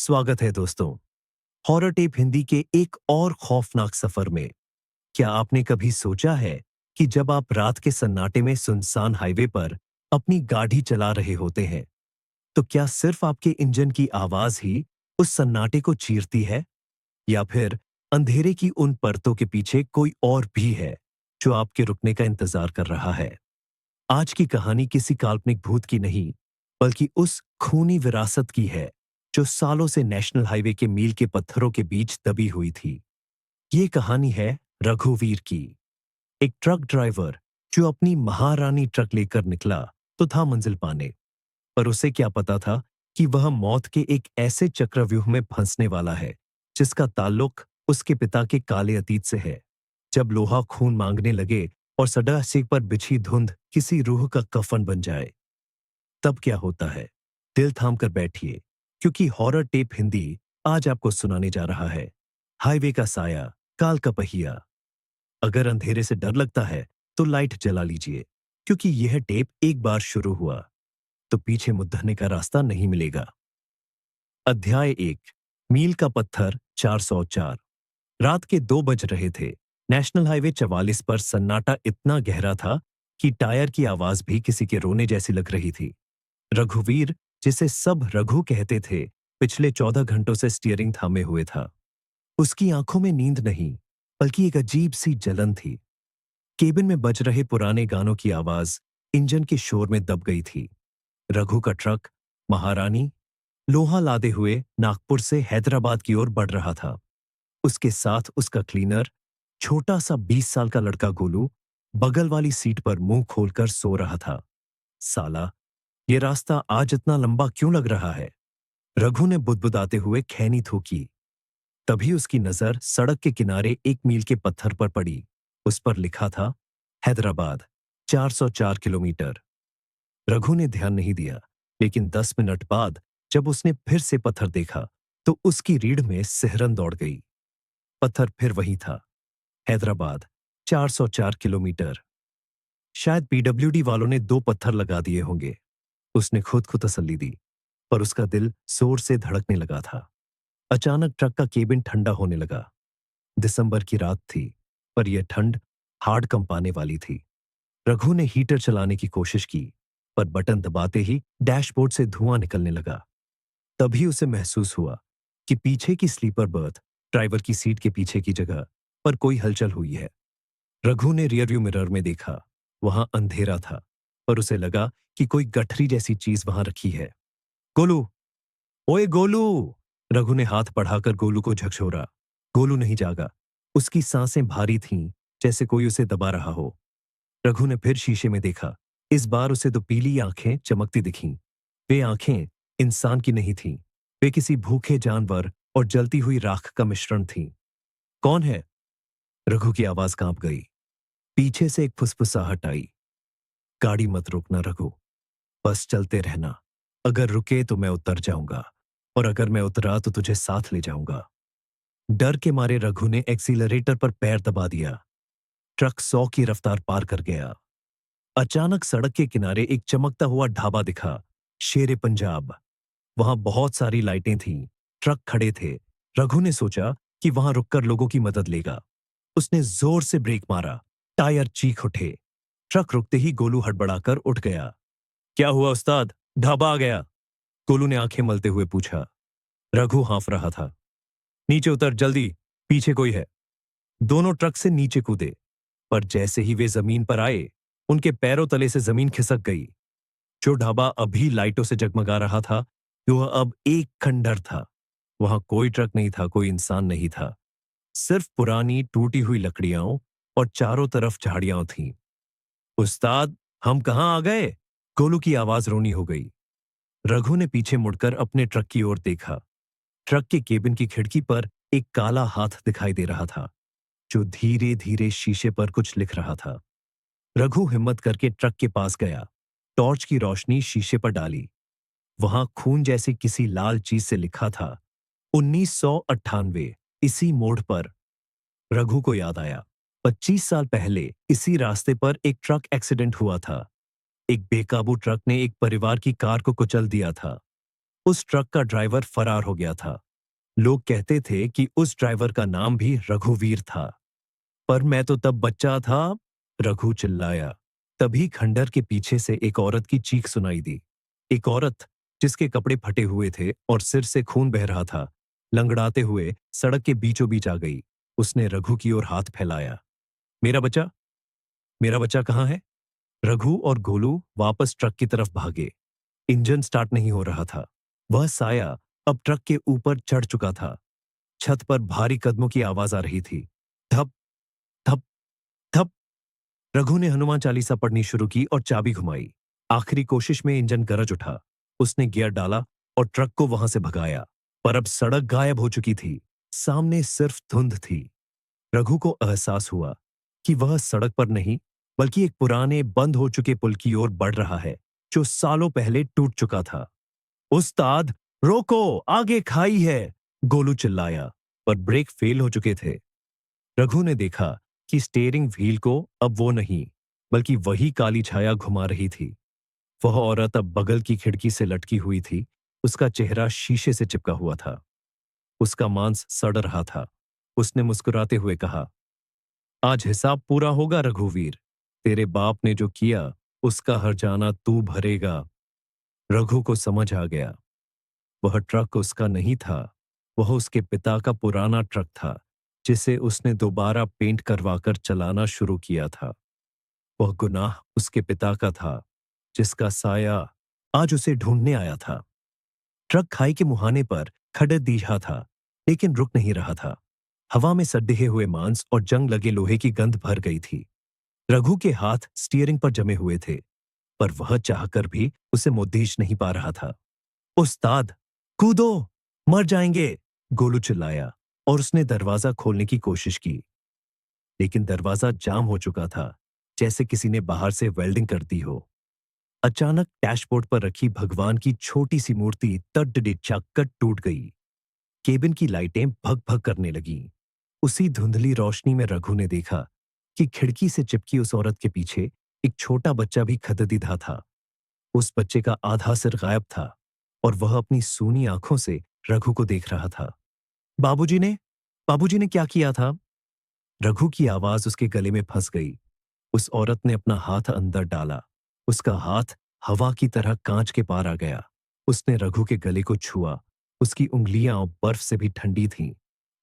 स्वागत है दोस्तों। हॉरर टेप हिंदी के एक और खौफनाक सफर में। क्या आपने कभी सोचा है कि जब आप रात के सन्नाटे में सुनसान हाईवे पर अपनी गाड़ी चला रहे होते हैं, तो क्या सिर्फ आपके इंजन की आवाज ही उस सन्नाटे को चीरती है, या फिर अंधेरे की उन परतों के पीछे कोई और भी है जो आपके रुकने का इंतजार कर रहा है। आज की कहानी किसी काल्पनिक भूत की नहीं, बल्कि उस खूनी विरासत की है जो सालों से नेशनल हाईवे के मील के पत्थरों के बीच दबी हुई थी। ये कहानी है रघुवीर की। एक ट्रक ड्राइवर जो अपनी महारानी ट्रक लेकर निकला तो था मंजिल पाने, पर उसे क्या पता था कि वह मौत के एक ऐसे चक्रव्यूह में फंसने वाला है जिसका ताल्लुक उसके पिता के काले अतीत से है। जब लोहा खून मांगने लगे और सड़ा सिर पर बिछी धुंध किसी रूह का कफन बन जाए, तब क्या होता है? दिल थाम कर बैठिए, क्योंकि हॉरर टेप हिंदी आज आपको सुनाने जा रहा है हाईवे का साया, काल का पहिया। अगर अंधेरे से डर लगता है तो लाइट जला लीजिए, क्योंकि यह टेप एक बार शुरू हुआ तो पीछे मुड़ने का रास्ता नहीं मिलेगा। अध्याय 1। मील का पत्थर 404। रात के 2 बज रहे थे। नेशनल हाईवे 44 पर सन्नाटा इतना गहरा था कि टायर की आवाज भी किसी के रोने जैसी लग रही थी। रघुवीर, जिसे सब रघु कहते थे, पिछले 14 घंटों से स्टीयरिंग थामे हुए था। उसकी आंखों में नींद नहीं, बल्कि एक अजीब सी जलन थी। केबिन में बज रहे पुराने गानों की आवाज इंजन के शोर में दब गई थी। रघु का ट्रक महारानी लोहा लादे हुए नागपुर से हैदराबाद की ओर बढ़ रहा था। उसके साथ उसका क्लीनर, छोटा सा 20 साल का लड़का गोलू, बगल वाली सीट पर मुंह खोलकर सो रहा था। साला, ये रास्ता आज इतना लंबा क्यों लग रहा है? रघु ने बुदबुदाते हुए खैनी थूकी। तभी उसकी नजर सड़क के किनारे 1 मील के पत्थर पर पड़ी। उस पर लिखा था हैदराबाद 404 किलोमीटर। रघु ने ध्यान नहीं दिया, लेकिन 10 मिनट बाद जब उसने फिर से पत्थर देखा तो उसकी रीढ़ में सिहरन दौड़ गई। पत्थर फिर वही था, हैदराबाद 404 किलोमीटर। शायद पीडब्ल्यूडी वालों ने 2 पत्थर लगा दिए होंगे, उसने खुद को तसल्ली दी, पर उसका दिल जोर से धड़कने लगा था। अचानक ट्रक का केबिन ठंडा होने लगा। दिसंबर की रात थी, पर यह ठंड हाड़ कंपाने वाली थी। रघु ने हीटर चलाने की कोशिश की, पर बटन दबाते ही डैशबोर्ड से धुआं निकलने लगा। तभी उसे महसूस हुआ कि पीछे की स्लीपर बर्थ, ड्राइवर की सीट के पीछे की जगह पर कोई हलचल हुई है। रघु ने रियरव्यू मिरर में देखा। वहां अंधेरा था, पर उसे लगा कि कोई गठरी जैसी चीज वहां रखी है। गोलू, ओए गोलू! रघु ने हाथ बढ़ाकर गोलू को झकझोरा। गोलू नहीं जागा। उसकी सांसें भारी थीं, जैसे कोई उसे दबा रहा हो। रघु ने फिर शीशे में देखा। इस बार उसे 2 पीली आंखें चमकती दिखीं। वे आंखें इंसान की नहीं थीं। वे किसी भूखे जानवर और जलती हुई राख का मिश्रण थीं। कौन है? रघु की आवाज कांप गई। पीछे से एक फुसफुसाहट आई। गाड़ी मत रोकना रघु, बस चलते रहना। अगर रुके तो मैं उतर जाऊंगा, और अगर मैं उतरा तो तुझे साथ ले जाऊंगा। डर के मारे रघु ने एक्सीलरेटर पर पैर दबा दिया। ट्रक 100 की रफ्तार पार कर गया। अचानक सड़क के किनारे एक चमकता हुआ ढाबा दिखा, शेरे पंजाब। वहां बहुत सारी लाइटें थीं, ट्रक खड़े थे। रघु ने सोचा कि वहां रुककर लोगों की मदद लेगा। उसने जोर से ब्रेक मारा। टायर चीख उठे। ट्रक रुकते ही गोलू हड़बड़ाकर उठ गया। क्या हुआ उस्ताद? ढाबा आ गया? गोलू ने आंखें मलते हुए पूछा। रघु हाँफ रहा था। नीचे उतर जल्दी, पीछे कोई है। दोनों ट्रक से नीचे कूदे, पर जैसे ही वे जमीन पर आए, उनके पैरों तले से जमीन खिसक गई। जो ढाबा अभी लाइटों से जगमगा रहा था, वह अब एक खंडहर था। वहां कोई ट्रक नहीं था, कोई इंसान नहीं था। सिर्फ पुरानी टूटी हुई लकड़ियां और चारों तरफ झाड़ियां थीं। उस्ताद, हम कहां आ गए? गोलू की आवाज रोनी हो गई। रघु ने पीछे मुड़कर अपने ट्रक की ओर देखा। ट्रक के केबिन की खिड़की पर एक काला हाथ दिखाई दे रहा था, जो धीरे धीरे शीशे पर कुछ लिख रहा था। रघु हिम्मत करके ट्रक के पास गया, टॉर्च की रोशनी शीशे पर डाली। वहां खून जैसी किसी लाल चीज से लिखा था 1998। इसी मोड़ पर रघु को याद आया, 25 साल पहले इसी रास्ते पर एक ट्रक एक्सीडेंट हुआ था। एक बेकाबू ट्रक ने एक परिवार की कार को कुचल दिया था। उस ट्रक का ड्राइवर फरार हो गया था। लोग कहते थे कि उस ड्राइवर का नाम भी रघुवीर था। पर मैं तो तब बच्चा था, रघु चिल्लाया। तभी खंडर के पीछे से एक औरत की चीख सुनाई दी। एक औरत जिसके कपड़े फटे हुए थे और सिर से खून बह रहा था, लंगड़ाते हुए सड़क के बीचों बीच आ गई। उसने रघु की ओर हाथ फैलाया। मेरा बच्चा, मेरा बच्चा कहाँ है? रघु और गोलू वापस ट्रक की तरफ भागे। इंजन स्टार्ट नहीं हो रहा था। वह साया अब ट्रक के ऊपर चढ़ चुका था। छत पर भारी कदमों की आवाज आ रही थी। धप, धप, धप। रघु ने हनुमान चालीसा पढ़नी शुरू की और चाबी घुमाई। आखिरी कोशिश में इंजन गरज उठा। उसने गियर डाला और ट्रक को वहां से भगाया। पर अब सड़क गायब हो चुकी थी। सामने सिर्फ धुंध थी। रघु को एहसास हुआ कि वह सड़क पर नहीं, बल्कि एक पुराने बंद हो चुके पुल की ओर बढ़ रहा है, जो सालों पहले टूट चुका था। उस्ताद, रोको, आगे खाई है, गोलू चिल्लाया, पर ब्रेक फेल हो चुके थे। रघु ने देखा कि स्टीयरिंग व्हील को अब वो नहीं, बल्कि वही काली छाया घुमा रही थी। वह औरत अब बगल की खिड़की से लटकी हुई थी। उसका चेहरा शीशे से चिपका हुआ था। उसका मांस सड़ रहा था। उसने मुस्कुराते हुए कहा, आज हिसाब पूरा होगा रघुवीर। तेरे बाप ने जो किया, उसका हर्जाना तू भरेगा। रघु को समझ आ गया। वह ट्रक उसका नहीं था। वह उसके पिता का पुराना ट्रक था, जिसे उसने दोबारा पेंट करवाकर चलाना शुरू किया था। वह गुनाह उसके पिता का था, जिसका साया आज उसे ढूंढने आया था। ट्रक खाई के मुहाने पर खड़े दीहा था, लेकिन रुक नहीं रहा था। हवा में सड्ढे हुए मांस और जंग लगे लोहे की गंध भर गई थी। रघु के हाथ स्टीयरिंग पर जमे हुए थे, पर वह चाहकर भी उसे मुद्देश नहीं पा रहा था। उस्ताद, कूदो, मर जाएंगे, गोलू चिल्लाया और उसने दरवाजा खोलने की कोशिश की। लेकिन दरवाजा जाम हो चुका था, जैसे किसी ने बाहर से वेल्डिंग कर दी हो। अचानक डैशबोर्ड पर रखी भगवान की छोटी सी मूर्ति तड़तड़ाक कर टूट गई। केबिन की लाइटें भग भग करने लगीं। उसी धुंधली रोशनी में रघु ने देखा कि खिड़की से चिपकी उस औरत के पीछे एक छोटा बच्चा भी खददीदा था। उस बच्चे का आधा सिर गायब था और वह अपनी सूनी आंखों से रघु को देख रहा था। बाबूजी ने बाबूजी ने क्या किया था? रघु की आवाज उसके गले में फंस गई। उस औरत ने अपना हाथ अंदर डाला। उसका हाथ हवा की तरह कांच के पार आ गया। उसने रघु के गले को छुआ। उसकी उंगलियां बर्फ से भी ठंडी थीं।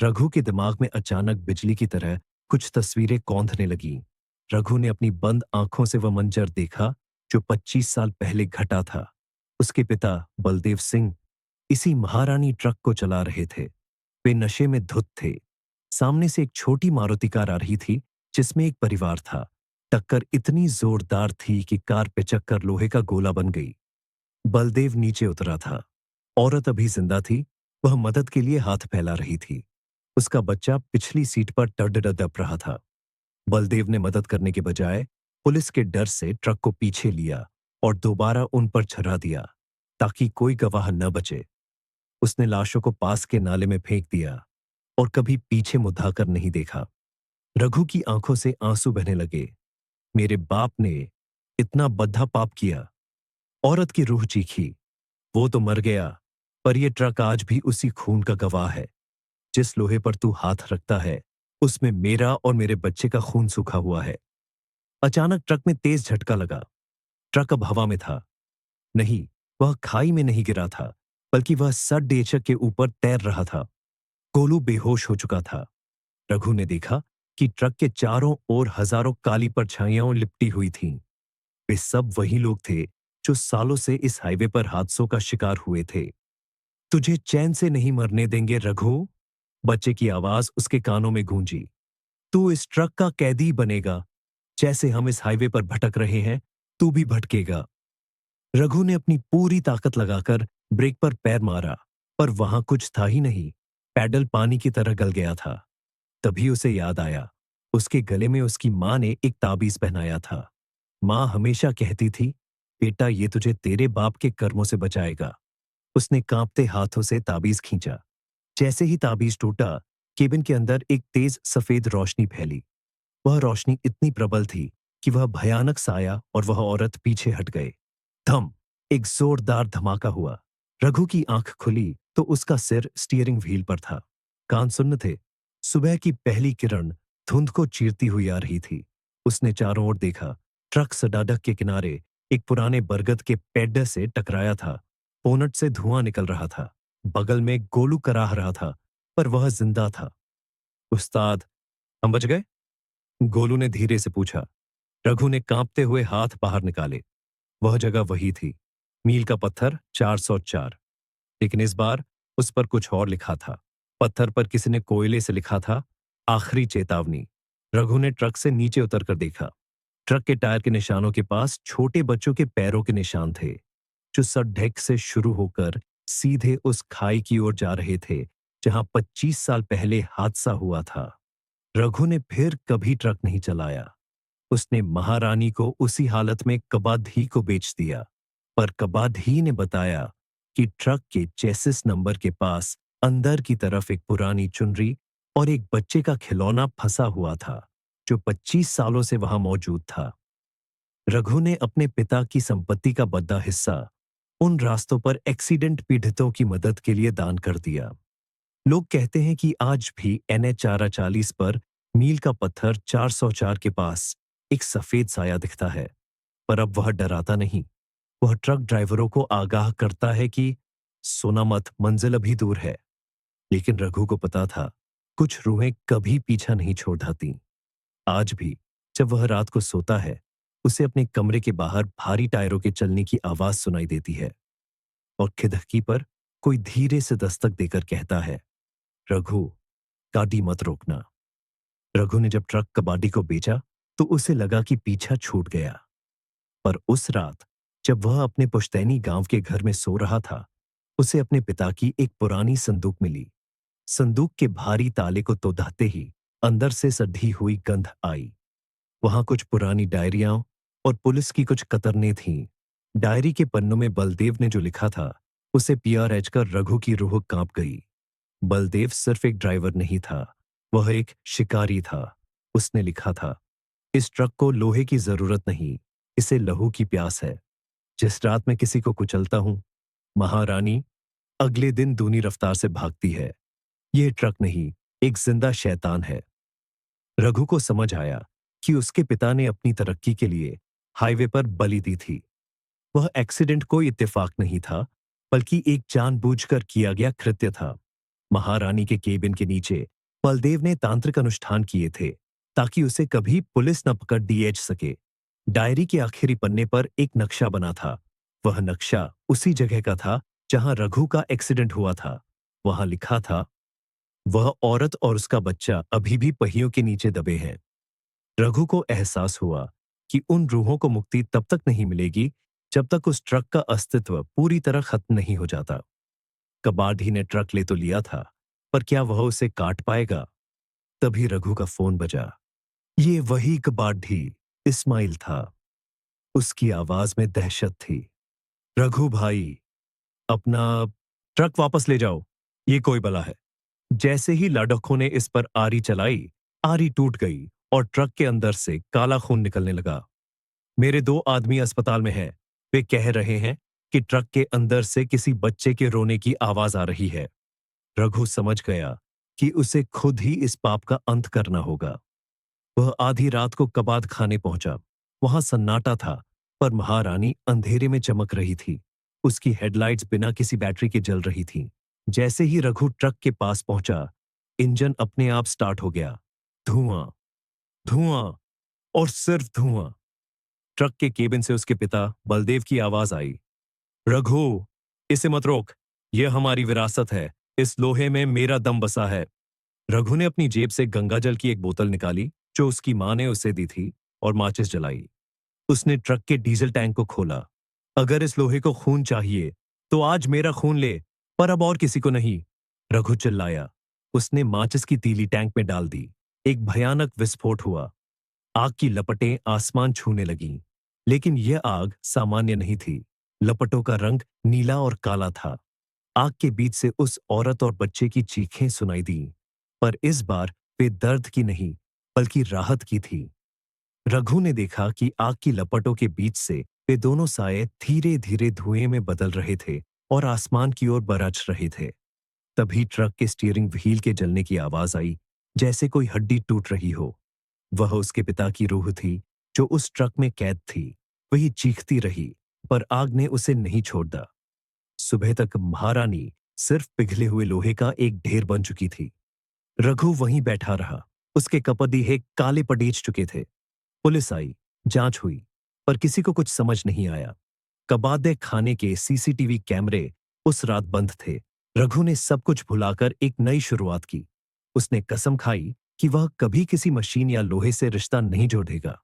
रघु के दिमाग में अचानक बिजली की तरह कुछ तस्वीरें कौंधने लगीं। रघु ने अपनी बंद आंखों से वह मंजर देखा जो 25 साल पहले घटा था। उसके पिता बलदेव सिंह इसी महारानी ट्रक को चला रहे थे। वे नशे में धुत थे। सामने से एक छोटी मारुति कार आ रही थी, जिसमें एक परिवार था। टक्कर इतनी जोरदार थी कि कार पिचक कर लोहे का गोला बन गई। बलदेव नीचे उतरा था। औरत अभी जिंदा थी। वह मदद के लिए हाथ फैला रही थी। उसका बच्चा पिछली सीट पर तड़तड़ा रहा था। बलदेव ने मदद करने के बजाय पुलिस के डर से ट्रक को पीछे लिया और दोबारा उन पर छरा दिया, ताकि कोई गवाह न बचे। उसने लाशों को पास के नाले में फेंक दिया और कभी पीछे मुद्दाकर नहीं देखा। रघु की आंखों से आंसू बहने लगे। मेरे बाप ने इतना बद्धा पाप किया। औरत की रूह चीखी। वो तो मर गया, पर यह ट्रक आज भी उसी खून का गवाह है। जिस लोहे पर तू हाथ रखता है, उसमें मेरा और मेरे बच्चे का खून सूखा हुआ है। अचानक ट्रक में तेज झटका लगा। ट्रक अब हवा में था। नहीं, वह खाई में नहीं गिरा था, बल्कि वह सड़डेचक के ऊपर तैर रहा था। गोलू बेहोश हो चुका था। रघु ने देखा कि ट्रक के चारों ओर हजारों काली परछाइयां लिपटी हुई थीं। वे सब वही लोग थे जो सालों से इस हाईवे पर हादसों का शिकार हुए थे। तुझे चैन से नहीं मरने देंगे रघु, बच्चे की आवाज उसके कानों में गूंजी। तू इस ट्रक का कैदी बनेगा। जैसे हम इस हाईवे पर भटक रहे हैं, तू भी भटकेगा। रघु ने अपनी पूरी ताकत लगाकर ब्रेक पर पैर मारा, पर वहां कुछ था ही नहीं। पैडल पानी की तरह गल गया था। तभी उसे याद आया, उसके गले में उसकी मां ने एक ताबीज पहनाया था। मां हमेशा कहती थी, बेटा ये तुझे तेरे बाप के कर्मों से बचाएगा। उसने कांपते हाथों से ताबीज खींचा। जैसे ही ताबीज टूटा, केबिन के अंदर एक तेज सफेद रोशनी फैली। वह रोशनी इतनी प्रबल थी कि वह भयानक साया और वह औरत पीछे हट गए। धम! एक जोरदार धमाका हुआ। रघु की आंख खुली तो उसका सिर स्टीयरिंग व्हील पर था। कान सुन्न थे। सुबह की पहली किरण धुंध को चीरती हुई आ रही थी। उसने चारों ओर देखा। ट्रक सड़क के किनारे एक पुराने बरगद के पेड़ से टकराया था। बोनट से धुआं निकल रहा था। बगल में गोलू कराह रहा था, पर वह जिंदा था। उस्ताद, हम बच गए? गोलू ने धीरे से पूछा। रघु ने कांपते हुए हाथ बाहर निकाले। वह जगह वही थी, मील का पत्थर 404। लेकिन इस बार उस पर कुछ और लिखा था। पत्थर पर किसी ने कोयले से लिखा था, आखिरी चेतावनी। रघु ने ट्रक से नीचे उतरकर देखा। ट्रक के टायर के निशानों के पास छोटे बच्चों के पैरों के निशान थे, जो सड़क से शुरू होकर सीधे उस खाई की ओर जा रहे थे जहां 25 साल पहले हादसा हुआ था। रघु ने फिर कभी ट्रक नहीं चलाया। उसने महारानी को उसी हालत में कबाधी को बेच दिया, पर कबाधी ने बताया कि ट्रक के चेसिस नंबर के पास अंदर की तरफ एक पुरानी चुनरी और एक बच्चे का खिलौना फंसा हुआ था, जो 25 सालों से वहां मौजूद था। रघु ने अपने पिता की संपत्ति का बड़ा हिस्सा उन रास्तों पर एक्सीडेंट पीड़ितों की मदद के लिए दान कर दिया। लोग कहते हैं कि आज भी NH 440 पर मील का पत्थर 404 के पास एक सफेद साया दिखता है, पर अब वह डराता नहीं। वह ट्रक ड्राइवरों को आगाह करता है कि सोना मत, मंजिल अभी दूर है। लेकिन रघु को पता था, कुछ रूहें कभी पीछा नहीं छोड़ जाती। आज भी जब वह रात को सोता है, उसे अपने कमरे के बाहर भारी टायरों के चलने की आवाज सुनाई देती है, और खिड़की पर कोई धीरे से दस्तक देकर कहता है, रघु, गाड़ी मत रोकना। रघु ने जब ट्रक कबाड़ी को बेचा तो उसे लगा कि पीछा छूट गया, पर उस रात जब वह अपने पुश्तैनी गांव के घर में सो रहा था, उसे अपने पिता की एक पुरानी संदूक मिली। संदूक के भारी ताले को तोड़ते ही अंदर से सड़ी हुई गंध आई। वहां कुछ पुरानी डायरियां और पुलिस की कुछ कतरनें थीं। डायरी के पन्नों में बलदेव ने जो लिखा था, उसे PRH कर रघु की रूह कांप गई। बलदेव सिर्फ एक ड्राइवर नहीं था, वह एक शिकारी था। उसने लिखा था, इस ट्रक को लोहे की जरूरत नहीं, इसे लहू की प्यास है। जिस रात मैं किसी को कुचलता हूं, महारानी अगले दिन दूनी रफ्तार से भागती है। यह ट्रक नहीं, एक जिंदा शैतान है। रघु को समझ आया कि उसके पिता ने अपनी तरक्की के लिए हाईवे पर बलि दी थी। वह एक्सीडेंट कोई इत्तेफाक नहीं था, बल्कि एक जानबूझकर किया गया कृत्य था। महारानी के केबिन के नीचे बलदेव ने तांत्रिक अनुष्ठान किए थे, ताकि उसे कभी पुलिस न पकड़ DH सके। डायरी के आखिरी पन्ने पर एक नक्शा बना था। वह नक्शा उसी जगह का था जहां रघु का एक्सीडेंट हुआ था। वहां लिखा था, वह औरत और उसका बच्चा अभी भी पहियों के नीचे दबे हैं। रघु को एहसास हुआ कि उन रूहों को मुक्ति तब तक नहीं मिलेगी जब तक उस ट्रक का अस्तित्व पूरी तरह खत्म नहीं हो जाता। कबाड़ी ने ट्रक ले तो लिया था, पर क्या वह उसे काट पाएगा? तभी रघु का फोन बजा। ये वही कबाड़ी, इस्माइल था। उसकी आवाज में दहशत थी। रघु भाई, अपना ट्रक वापस ले जाओ, ये कोई बला है। जैसे ही लाडोखों ने इस पर आरी चलाई, आरी टूट गई और ट्रक के अंदर से काला खून निकलने लगा। मेरे 2 आदमी अस्पताल में हैं। वे कह रहे हैं कि ट्रक के अंदर से किसी बच्चे के रोने की आवाज आ रही है। रघु समझ गया कि उसे खुद ही इस पाप का अंत करना होगा। वह आधी रात को कबाद खाने पहुंचा। वहां सन्नाटा था, पर महारानी अंधेरे में चमक रही थी। उसकी हेडलाइट्स बिना किसी बैटरी के जल रही थीं। जैसे ही रघु ट्रक के पास पहुंचा, इंजन अपने आप स्टार्ट हो गया। धुआं, धुआं और सिर्फ धुआं। ट्रक के केबिन से उसके पिता बलदेव की आवाज आई, रघु, इसे मत रोक। यह हमारी विरासत है। इस लोहे में मेरा दम बसा है। रघु ने अपनी जेब से गंगाजल की एक बोतल निकाली, जो उसकी मां ने उसे दी थी, और माचिस जलाई। उसने ट्रक के डीजल टैंक को खोला। अगर इस लोहे को खून चाहिए, तो आज मेरा खून ले, पर अब और किसी को नहीं। रघु चिल्लाया। उसने माचिस की तीली टैंक में डाल दी। एक भयानक विस्फोट हुआ। आग की लपटें आसमान छूने लगीं। लेकिन यह आग सामान्य नहीं थी। लपटों का रंग नीला और काला था। आग के बीच से उस औरत और बच्चे की चीखें सुनाई दीं, पर इस बार वे दर्द की नहीं, बल्कि राहत की थी। रघु ने देखा कि आग की लपटों के बीच से वे दोनों साये धीरे धीरे धुएं में बदल रहे थे और आसमान की ओर बरछ रहे थे। तभी ट्रक के स्टीयरिंग व्हील के जलने की आवाज आई, जैसे कोई हड्डी टूट रही हो। वह उसके पिता की रूह थी, जो उस ट्रक में कैद थी। वही चीखती रही, पर आग ने उसे नहीं छोड़ दा। सुबह तक महारानी सिर्फ पिघले हुए लोहे का एक ढेर बन चुकी थी। रघु वहीं बैठा रहा। उसके कपड़े काले पड़ेज चुके थे। पुलिस आई, जांच हुई, पर किसी को कुछ समझ नहीं आया। कबादे खाने के सीसीटीवी कैमरे उस रात बंद थे। रघु ने सब कुछ भुलाकर एक नई शुरुआत की। उसने कसम खाई कि वह कभी किसी मशीन या लोहे से रिश्ता नहीं जोड़ेगा।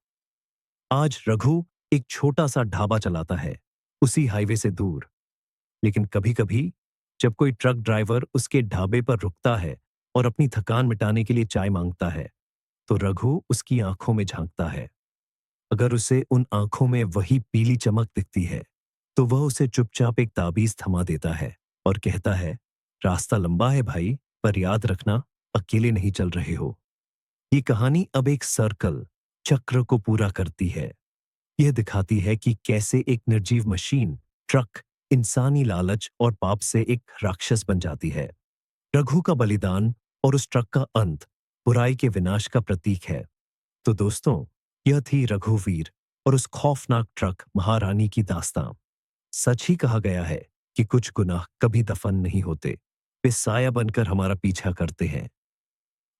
आज रघु एक छोटा सा ढाबा चलाता है, उसी हाईवे से दूर। लेकिन कभी-कभी जब कोई ट्रक ड्राइवर उसके ढाबे पर रुकता है और अपनी थकान मिटाने के लिए चाय मांगता है, तो रघु उसकी आंखों में झांकता है। अगर उसे उन आंखों में वही पीली चमक दिखती है, तो वह उसे चुपचाप एक ताबीज थमा देता है और कहता है, रास्ता लंबा है भाई, पर याद रखना, अकेले नहीं चल रहे हो। ये कहानी अब एक सर्कल, चक्र को पूरा करती है। यह दिखाती है कि कैसे एक निर्जीव मशीन, ट्रक, इंसानी लालच और पाप से एक राक्षस बन जाती है। रघु का बलिदान और उस ट्रक का अंत बुराई के विनाश का प्रतीक है। तो दोस्तों, यह थी रघुवीर और उस खौफनाक ट्रक महारानी की दास्तां। सच ही कहा गया है कि कुछ गुनाह कभी दफन नहीं होते, वे साया बनकर हमारा पीछा करते हैं।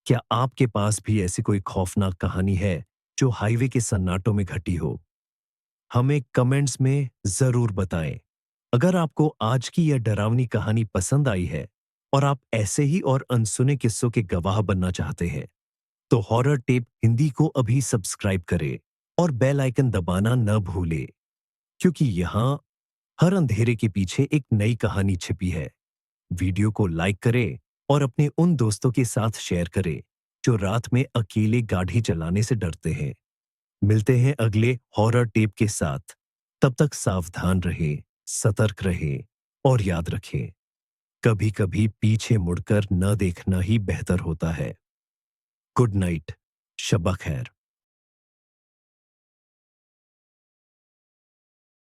क्या आपके पास भी ऐसी कोई खौफनाक कहानी है जो हाईवे के सन्नाटों में घटी हो? हमें कमेंट्स में जरूर बताएं। अगर आपको आज की यह डरावनी कहानी पसंद आई है और आप ऐसे ही और अनसुने किस्सों के गवाह बनना चाहते हैं, तो हॉरर टेप हिंदी को अभी सब्सक्राइब करें और बेल आइकन दबाना न भूलें, क्योंकि यहाँ हर अंधेरे के पीछे एक नई कहानी छिपी है। वीडियो को लाइक करें और अपने उन दोस्तों के साथ शेयर करें जो रात में अकेले गाड़ी चलाने से डरते हैं। मिलते हैं अगले हॉरर टेप के साथ। तब तक सावधान रहें, सतर्क रहें और याद रखें, कभी-कभी पीछे मुड़कर न देखना ही बेहतर होता है। गुड नाइट, शब्बा खैर।